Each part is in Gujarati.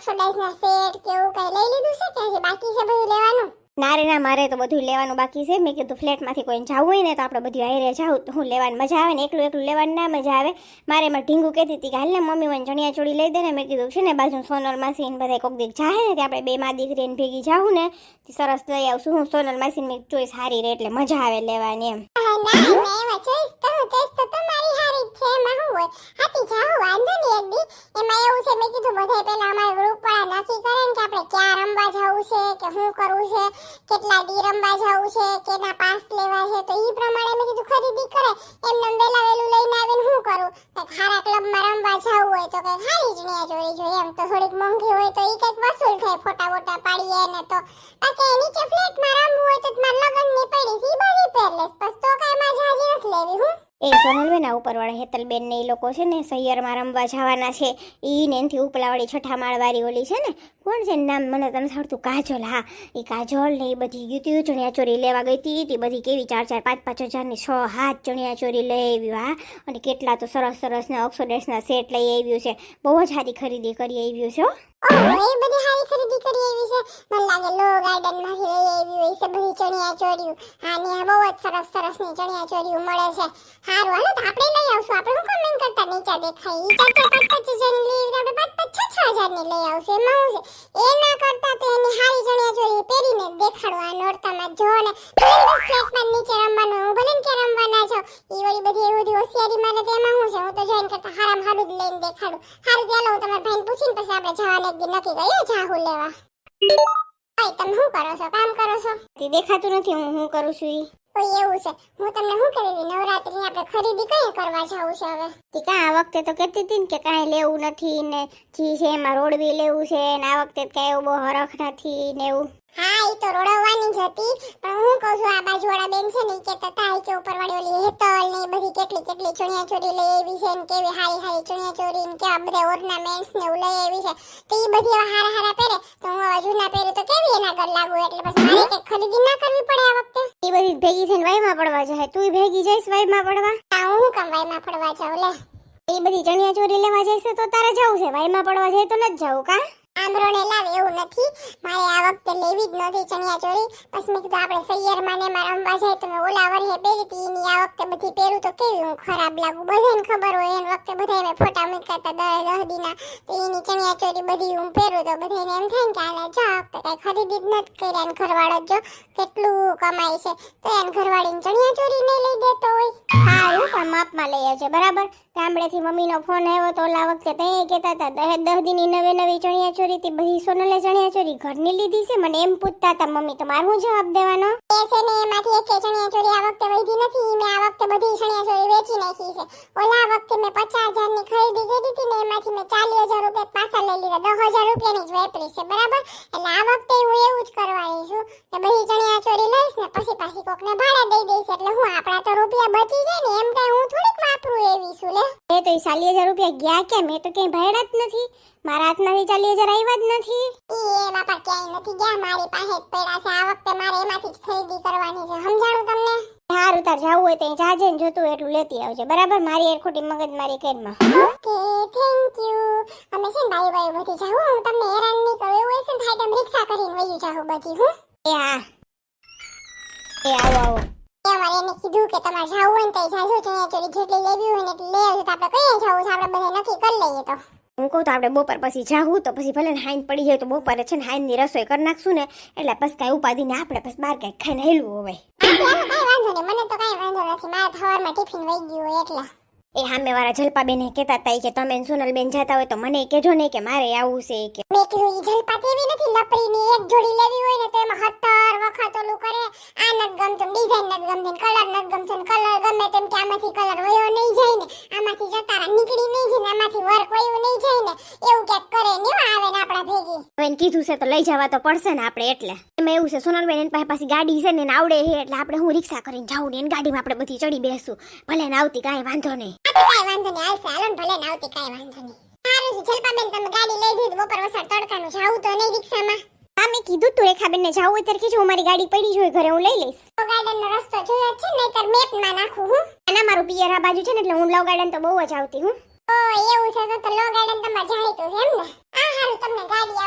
ઓક્સિડાઇઝના સેટ કે એવું કઈ લઈ લીધું છે કે હજી બાકી છે બધું લેવાનું? ના રે ના, મારે તો બધું લેવાનું બાકી છે. મેં કીધું ફ્લેટમાંથી કોઈને જવું હોય ને તો આપણે બધું હારે જાવું તો હું લેવાની મજા આવે ને, એકલું એકલું લેવાની ના મજા આવે. મારે એમાં ઢીંગું કહેતી હતી કે હાલ ને મમ્મી મને ચણિયા ચોળી લઈ દે ને. મેં કીધું છે ને બાજુ સોનલ માસી ને બધા કોક દીક જાય ને આપણે બે માં દીકરીને ભેગી જાવું ને તે સરસ લઈ આવશું. હું સોનલ માસી ની ચોઈસ સારી રે એટલે મજા આવે લેવાની એમ. ના એમાં ચોઈસ તો તમારી હારી જ છે, એમાં શું હોય? હાથી જાવ વાંધો નહીં એક દી. એમાં એવું છે મેં કીધું બધા પહેલા અમારા ગ્રુપ વાળા નક્કી કરે ને કે આપણે ક્યાં રમવા જવું છે કે શું કરવું છે, કેટલા દી રમવા જવું છે, કેના પાસ લેવા છે, તો ઈ પ્રમાણે મેં કીધું ખરીદી કરે. એમને વેલા વેલું લઈને આવીને શું કરું? કંઈક સારા ક્લબમાં રમવા જવું હોય તો કંઈક સારી ચણિયા ચોળી જોઈએ, એમ તો થોડીક મોંઘી હોય તો ઈ કંઈક વસૂલ થાય, ફોટા વોટા પાડીએ ને તો. બાકી નીચે ફ્લેટમાં રમવું હોય તો તમારે લગનની પડી છે ઈ બધી પહેરલેસ, બસ તો કાંઈ મજા જ નથી લેવી. હું એ સોનલબેન આ ઉપરવાળા હેતલબેન ને એ લોકો છે ને સૈયરમાં રમવા જવાના છે. ઈ ને એનથી ઉપલાવાળી છઠ્ઠા માળવાળી ઓલી છે ને, કોણ છે નામ મને તને આવડતું? કાજલ. હા, એ કાજલ ને એ બધી યુટ્યુબ ચણિયા ચોરી લેવા ગઈ હતી. બધી કેવી 4-4, 5-5 હજારની 6-7 ચણિયા ચોરી લઈ આવ્યું. હા, અને કેટલા તો સરસ સરસ ને ઓક્સોડેસના સેટ લઈ આવ્યું છે. બહુ જ સારી ખરીદી કરી આવ્યું છે. એ બધી સારી ખરીદી કરી આવી છે. મને લાગે લો ગાર્ડન માંથી લઈ આવી હોય છે બધી ચણિયા ચોરીઓ. હા ને બહુ જ સરસ સરસ ની ચણિયા ચોરીઓ મળે છે. હારું હાલો તો આપણે લઈ આવશું. આપણે શું કમેન્ટ કરતા નીચા દેખાય? ઈ 4-4, 5-5 હજારની લઈ આપણે 5-5, 6-6 હજારની લઈ આવશું. એમાં શું છે? એ ના કરતા તો એની સારી ચણિયા ચોરી પહેરીને દેખાડવા નોરતામાં જો ને ફ્લેટમાં નીચે રમવાનું. હું ભલે ને કે રમવા ના જાઉં, ઈ વળી બધી એવી બધી હોશિયારી મારે તો એમાં શું છે? હું તો જોઈન કરતા હારામ હારું જ લઈને દેખાડું. હારું ચાલો હું તમારા ભાઈને પૂછીને પછી આપણે જવાને એક દી નક્કી કરીએ જાહુ લેવા. ભાઈ તમે શું કરો છો? કામ કરો છો? તે દેખાતું નથી હું કરું છું ઈ. કોઈ એવું છે? હું તમને શું કરી હતી? નવરાત્રી આપણે ખરીદી કઈ કરવા જવું છે હવે? તે આ વખતે તો કહેતી હતી ને કે કાંઈ લેવું નથી ને, જી છે એમાં રોડવી લેવું છે ને, આ વખતે કાંઈ એવું બહુ હરખ નથી ને એવું. હા ઈ તો રોડવાની જ હતી, પણ હું કહું છું આ બાજુવાળા બેન છે ને ઈ કહેતા હતા કે ઉપરવાળી ઓલી હેતલ ને બધી કેટલી કેટલી ચણિયા ચોરી લઈ આવી છે ને કેવી હારી હારી ચણિયા ચોરી ને કેવા બધા ઓર્નામેન્ટ્સ ને એવું લઈ આવી છે. તો ઈ બધી એવા હારા હારા પહેરે તો હું હવે જૂના પહેરું તો કેવી એના ઘર લાગુ, એટલે પછી મારે કંઈક ખરીદી ના કરવી પડે આ વખતે. એ બધી ભેગી થઈને વાયમાં પડવા જાય. તું ભેગી જઈશ વાયમાં પડવા? હા હું કેમ વાયમાં પડવા જાઉં લે? એ બધી ચણિયા ચોરી લેવા જઈશ તો તારે જવું છે, વાયમાં પડવા જાય તો નથી જવું કા? આમરોને લાવ એવું નથી, મારે આ વખતે લેવી જ નથી ચણિયા ચોરી. પછી મેં કીધું આપણે સૈયરમાં ને એમાં રમવા જાય તો મેં ઓલા વર્ષે પહેરી હતી એની આ વખતે બધી પહેરું તો કેવી હું ખરાબ લાગુ. બધાને ખબર હોય એન વખતે બધા મેં ફોટા મૂક્યા હતા 10 દીના, તો એની ચણિયા ચોરી બધી હું પહેરું તો બધાને એમ થાય કે આને જો આ વખતે કઈ ખરીદી જ નથી કરી. એને ઘરવાળો જો કેટલું કમાય છે તો એને ઘરવાળીને ચણિયા ચોરી નહીં લઈ દેતો હોય. હારું પણ માપમાં લઈ આવજે બરાબર. ગામડેથી મમ્મીનો ફોન આવ્યો તો ઓલા વખતે તે કહેતા હતા 10 દીની નવી ચણિયા ચોરી થી બધી સોનલે ચણિયા ચોરી ઘરની લીધી છે. મને એમ પૂછતા હતા મમ્મી, તો મારું જવાબ દેવાનો? એ છે ને એમાંથી એક ચણિયા ચોરી આ વખતે વધી નથી. મેં આ વખતે બધી ચણિયા ચોરી વેચી નાખી છે. ઓલા વખતે મેં 50,000 ની ખરીદી કરી હતી ને એમાંથી મેં 40,000 રૂપિયા પાછા લઈ લીધા. 10,000 રૂપિયાની જ વેપરી છે બરાબર. એટલે આ વખતે હું એવું જ કરવાની છું કે બધી ચણિયા ચોરી લઈશ ને પછી પાછી કોકને ભાડે દઈ દઈશ. એટલે હું આપણા તો રૂપિયા બચી જાય ને એમ કઈ હું થોડીક વાપરું એવી છું લે. એ તો 40,000 રૂપિયા ગયા કે? મેં તો ક્યાંય ભાડા જ નથી, મારા હાથમાંથી 40,000 આવ્યા જ નથી. એ બાપા ક્યાંય નથી ગયા, મારી પાસે જ પડ્યા છે. આ વખતે મારે એમાંથી જ ખરીદી કરવાની છે, સમજાણું તમને? હારું તાર જાવું હોય તો જાજે ને જોતું એટલું લેતી આવજે બરાબર. મારી એ ખોટી મગજમારી કેરમાં. Okay thank you. અમે છે ને બાઈ બધી જાવું, હું તમને હેરાન નહીં કરું. એવું હશે ને થાય તો રિક્ષા કરીને વયું જાવું બધી. હું એ હા એ આવો અમારે એને કીધું કે તમારે જાવું હોય ને તો જાજો, ચણિયા ચોરી જેટલી લેવી હોય ને એટલી લઈ આવજો. તો આપણે કઈ જાવું છે? આપણે બધા નક્કી કરી લઈએ. તો હું કહું તો આપણે બપોર પછી જાવું તો પછી ભલે ને હાઈન પડી જાય તો બપોરે છે ને હાઈનની રસોઈ કરી નાખશું ને, એટલે પછી કાંઈ ઉપાધિ ને આપણે પછી બહાર કાંઈક ખાઈને હેલું હોય. કઈ વાંધો નહીં, મને તો કઈ વાંધો નથી. મારા સવારમાં ટિફિન વહી ગયું હોય એટલે. એ સામે વાળા જલપાબેન કહેતા હતા કે તમે સોનલબેન જતા હોય તો મને કહેજો નહીં કે મારે આવું છે કે. મેં કીધું ઈ જલપા તેવી નથી લપરીની. એક જોડી લેવી હોય ને તો એમાં 70 વખત ઓલું કરે. આ નથી ગમતું, ડિઝાઇન નથી ગમતી, કલર નથી ગમતો, કલર ગમે તેમ કે આમાંથી કલર વયો નહીં જાય ને, આમાંથી જતારા નીકળી નહીં જાય ને, આમાંથી વર્ક વયું નહીં જાય ને, એવું ક્યાંક કરે ને આવે ને આપણા ભેગી. હવે એને કીધું છે તો લઈ જવા તો પડશે ને આપણે. એટલે એમાં એવું છે સોનલબેન એની પાસે પાછી ગાડી છે ને એને આવડે છે, એટલે આપણે હું રિક્ષા કરીને જાઉં ને એની ગાડીમાં આપણે બધી ચડી બેસું. ભલે ને આવતી કાંઈ વાંધો નહીં. કઈ વાંધો નહીં, હાલશે. હાલો ને ભલે ને આવતી કઈ વાંધો નહીં. સારું છે જલપાબેન, તમે ગાડી લઈ દીધી. બપોર વસાર તડકાનું જાવું તો નહીં રિક્ષામાં? હા મેં કીધું તું રેખાબેન ને જાવું હોય ત્યારે કીધું મારી ગાડી પડી જોઈ ઘરે, હું લઈ લઈશ. તો ગાર્ડનનો રસ્તો જોયો છે ને, નહીતર મેપમાં નાખું હું. ના મારું પિયર આ બાજુ છે ને એટલે હું લવ ગાર્ડન તો બહુ જ આવતી હું. ઓ એવું છે તો લો ગાર્ડન તમારે જાણીતું છે એમ ને? આ હારું તમને ગાડી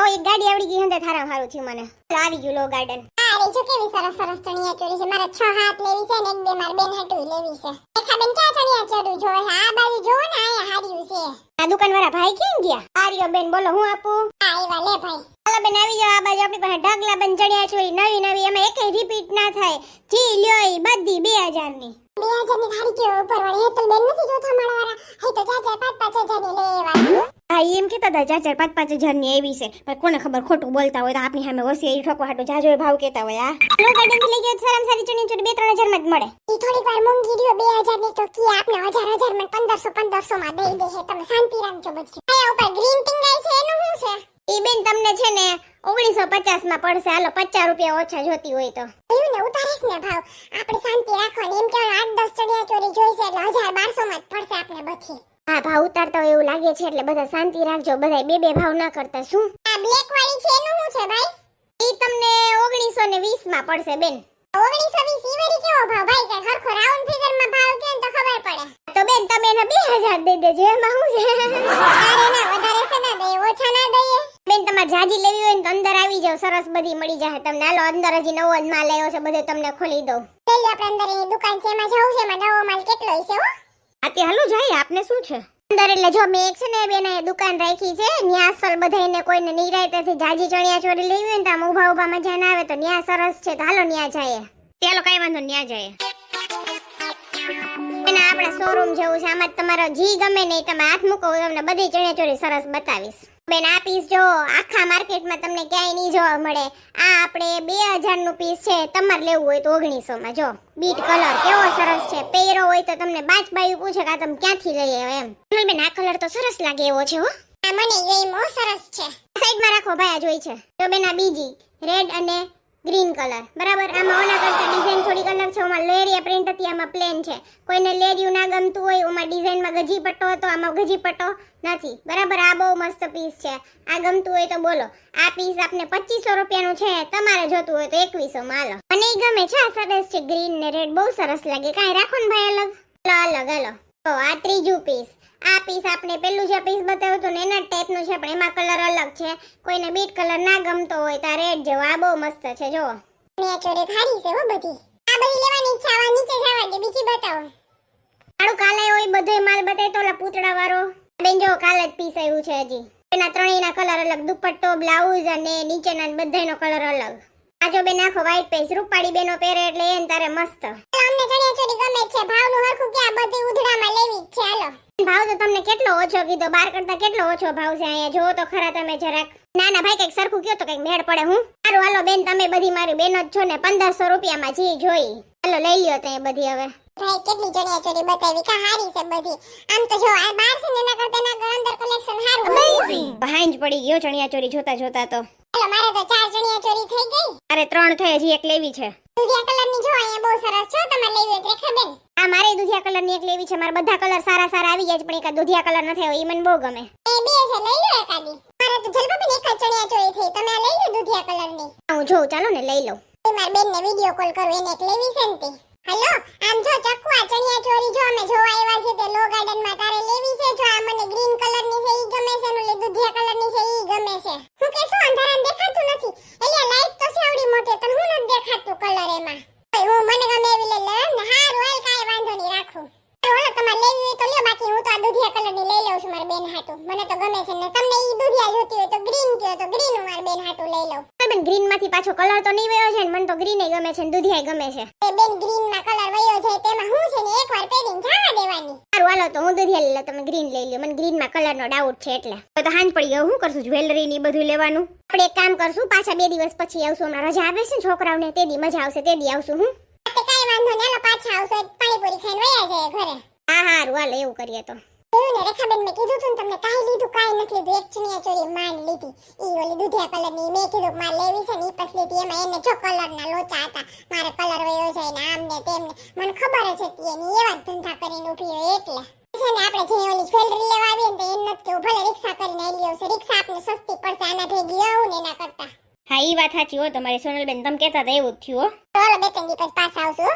લાવો એક ગાડી આવડી ગઈ હંતે થારા સારું થયું મને. ચાલો, આવી ગયું લો ગાર્ડન. અરે જો કેવી સરસ સરસ ચણિયા ચોરી છે. મારે 6 હાથ લેવી છે ને એક બે માર બેન હાટું લેવી છે. રેખાબેન ક્યાં ચણિયા ચોરી જોવે છે? આ બાજુ જોવો ને, આયા હાર્યું છે. આ દુકાનવાળા ભાઈ કેમ ગયા? આર્યો બેન બોલો, હું આપું? આ એવા લે ભાઈ. ચાલો બેન આવી જાઓ. આ બાજુ આપણી પાસે ઢગલા બંધ ચણિયા ચોરી નવી નવી, એમાં એકેય રિપીટ ના થાય. જી લ્યો ઈ બધી 2000 ની. 2000 ની થાળી કેવો ઉપર વાળી હેતલ બેન નથી જોતા મળવાળા. હે તો 4-5 હજાર ની લેવા. હા એમ કહેતા હતા 4-5 હજાર ની એવી છે, પણ કોને ખબર ખોટું બોલતા હોય તો આપણી સામે હોશિયારી ઠોકવા હાટું જાજો ભાવ કહેતા હોય. આ લો ગાર્ડન થી લઈ ગયો સારામાં સારી ચણિયા ચોરી 2-3 હજાર માં જ મળે. ઈ થોડીક વાર મોંઘી રહ્યો 2000 ની તો કી આપને 1000 માં 1500 માં દઈ દે છે. તમે શાંતિ રાખજો બધું. આયા ઉપર ગ્રીન ટિંગાઈ છે એનું શું છે? ઈ બેન તમને છે ને 1950 માં પડશે. હાલો 50 રૂપિયા ઓછા જોતી હોય તો. એવું ને ઉતારેસ ને ભાવ. આપણે શાંતિ રાખવાની. એમ કહેવાનું 8-10 ચણિયા ચોરી જોઈશે એટલે 1200 માં જ પડશે આપને બધી. હા ભાવ ઉતારતા હોય એવું લાગે છે એટલે બધા શાંતિ રાખજો. બધા બે ભાવ ના કરતા. શું આ બ્લેક વાળી છે એનું શું છે ભાઈ? ઈ તમને 1920 માં પડશે બેન. 1920 ઈ વળી કેવો ભાવ ભાઈ? કે હરખો રાઉન્ડ ફિગર માં ભાવ કે તો ખબર પડે. તો બેન તમે એને 2000 દઈ દેજો. એમાં શું છે? અરે ના વધારે છે ના દઈએ, ઓછા ના દઈએ. બેન તમારે જાજી લેવી હોય ને તો અંદર આવી જાવ, સરસ બધી મળી જાય તમને. હાલો અંદર હજી નવો જ માલ આવ્યો છે, બધો તમને ખોલી દઉં. પેલી આપણે અંદર એની દુકાન છે એમાં જવું છે. એમાં નવો માલ કેટલો હશે હો? આતે હાલો જાય. આપને શું છે અંદર? એટલે જો મેં એક છે ને બેન એ દુકાન રાખી છે, ન્યા અસલ બધાયને કોઈને નિરાયતેથી જાજી ચણિયા ચોરી લેવી હોય ને તો આમ ઊભા ઊભા મજા ના આવે તો ન્યા સરસ છે. તો હાલો ન્યા જાય. ચાલો કઈ વાંધો ન્યા જાય. એના આપણા શોરૂમ જેવું છે. આમાં તમારો જી ગમે નહીં તમે હાથ મૂકો, તમને બધી ચણિયા ચોરી સરસ બતાવીશ. બેન આ પીસ જો આખા માર્કેટમાં તમને ક્યાંય નહીં જોવા મળે. આ આપણે 2000 નું પીસ છે. તમારે લેવું હોય તો 1900 માં. જો બીટ કલર કેવો સરસ છે. પહેરો હોય તો તમને બાયું પૂછે કે આ તમે ક્યાંથી લઈ આવ્યા એમ. બેન આ કલર તો સરસ લાગે એવો છે હો. આ મને ગમ્યો, સરસ છે. સાઈડમાં રાખો ભાઈ, આ જોઈ છે. તો બેન આ બીજી રેડ અને ગ્રીન કલર બરાબર. આમાં ઓના કરતા ડિઝાઇન થોડી અલગ છે. આમાં લેરિયા પ્રિન્ટ હતી, આમાં પ્લેન છે. કોઈને લેરિયું ના ગમતું હોય, આમાં ડિઝાઇનમાં ગજી પટ્ટો હતો, આમાં ગજી પટ્ટો નથી બરાબર. આ બહુ મસ્ત પીસ છે. આ ગમતું હોય તો બોલો. આ પીસ આપને 2500 રૂપિયાનું છે. તમારે જોતું હોય તો 2100 માં હાલો. મને ઈ ગમે છે. આ સરસ છે. ગ્રીન ને રેડ બહુ સરસ લાગે. કાંઈ રાખો ને ભાઈ અલગ. અલગ હાલો. તો આ ત્રીજું પીસ. આ પીસ આપણે પેલું જે પીસ બતાવ્યું હતું ને એના ટાઈપનું છે, પણ એમાં કલર અલગ છે. કોઈને બીટ કલર ના ગમતો હોય તો આ રેડ જેવો. આ બહુ મસ્ત છે. જો ચણિયા ચોરી થારી છે હો બધી. આ બધી લેવાની ઈચ્છા આવા નીચે જવા દે. બીજી બતાવો. આડું કાલે હોય બધોય માલ બતાય તો ઓલા પૂતળા વાળો. બેન જો કાલે જ પીસ આવ્યું છે હજી. એના ત્રણેયના કલર અલગ. દુપટ્ટો, બ્લાઉઝ અને નીચેના બધાયનો કલર અલગ. આ જો બેન આખો વ્હાઈટ પીસ રૂપાળી બેનો પહેરે એટલે એને તારે મસ્ત. અમને ચણિયા ચોરી ગમે છે. ભાવનું હરખું કે આ બધી ઉધડામાં લેવી જ છે. હાલો. ભાવ તો તમને કેટલો ઓછો કીધો. 12 કરતા કેટલો ઓછો ભાવ છે અહીંયા. જોવો તો ખરા તમે જરાક. ના ના ભાઈ કઈક સરખું કયો તો કઈક મેળ પડે. હું સારું હાલો બેન, તમે બધી મારી બેનો જ છો ને. 1500 રૂપિયામાં જી જોઈ. હાલો લઈ લ્યો તે બધી હવે. ભાઈ કેટલી ચણિયા ચોરી બતાવી. કા હારી છે બધી. આમ તો જો આ બહાર છે ને એના કરતા ના અંદર કલેક્શન સારું હોય. ભાંજ પડી ગયો ચણિયા ચોરી જોતા જોતા તો. હાલો મારે તો 4 ચણિયા ચોરી થઈ ગઈ. અરે 3 થઈ, હજી એક લેવી છે. દુધિયા કલરની જો અહીંયા બહુ સરસ છે. તમારે લેવી હોય તો રેખાબેન. આ મારે દુધિયા કલરની એક લેવી છે. મારા બધા કલર સારા સારા આવી જાય છે, પણ એક દુધિયા કલર નથી આવ્યો. ઈ મને બહુ ગમે. એ બે છે, લઈ લો એકાદી. મારે તો જલબાબેન એક જ ચણિયા ચોરી થઈ. તમે આ લઈ લો દુધિયા કલરની. હું જોઉં, ચાલો ને લઈ લઉં. મારી બેનને વિડિયો કોલ કરું, એને એક લેવી છે ને તે. હેલો આમ જો ચક્કુ આ ચણિયા ચોરી જો અમે જોવા આવ્યા છે તે લો ગાર્ડનમાં. તારે લેવી છે? જો આ મને ગ્રીન કલરની છે ઈ ગમે છે, ને દુધિયા કલરની છે ઈ ગમે છે. હું કે શું અંધારામાં દેખાતું નથી? એટલે લાઈટ તો છે આવડી મોટી, તને હું નથી દેખાતું કલર એમાં? હું મને ગમે એવી લઈ લેવા ને. હારું હાલ કાંઈ વાંધો નહીં, રાખું. ઓલો તમારે લેવી હોય તો લ્યો, બાકી હું તો આ દુધિયા કલરની લઈ લઉં છું મારી બેન હાટું. મને તો ગમે છે ને. તમને ઈ દુધિયા જોતી હોય તો ગ્રીન કયો તો ગ્રીન હું મારી બેન હાટું લઈ લઉં. બેન ગ્રીન માંથી પાછો કલર તો નહીં વયો છે ને. મને તો ગ્રીન ગમે છે ને દુધિયા ગમે છે. એ બેન ગ્રીન માં કલર વયો જાય તેમાં હું છે ને એકવાર પહેરીને જવા દેવાની. સારું હાલો તો હું દુધિયા લઈ લઉં, તમે ગ્રીન લઈ લ્યો. મને ગ્રીન માં કલર નો ડાઉટ છે એટલે. તો હાંજ પડી ગયો. હું કરશું જ્વેલરી ની બધું લેવાનું. આપણે એક કામ કરશું, પાછા 2 દિવસ પછી આવશું. હમણાં રજા આવે છે ને છોકરાઓને, તે દી મજા આવશે, તે દી આવશું. હું તે કાંઈ વાંધો નહીં. હાલો પાછા આવશો પાણીપુરી ખાઈને વયા જાય ઘરે. હા હારું હાલો એવું કરીએ તો. એવું ને રેખાબેન મેં કીધું તું ને તમને કાંઈ લીધું કાંઈ નથી લીધું. એક ચણિયા ચોરી માંડ લીધી. ઈ ઓલી દુધિયા કલરની મેં કીધું મારે લેવી છે ને ઈ પછી લીધી. એમાં એને જો કલરના લોચા હતા. મારે કલર વયો જાય ને આમ ને તેમ ને. મને ખબર જ હતી એની એવા જ ધંધા કરીને ઉભી હોય એટલે. છે ને આપણે જે ઓલી જ્વેલરી લેવા આવીએ ને તો એમ નથી કેવું ભલે રિક્ષા કરીને આવી આવશે. રિક્ષા આપને સસ્તી પડશે આના ભેગી આવું ને એના કરતા. હા ઈ વાત સાચી હો તમારી સોનલબેન. તમે કહેતા હતા એવું જ થયું હો. ચાલો 2-3 દિવસ પાછા આવશું.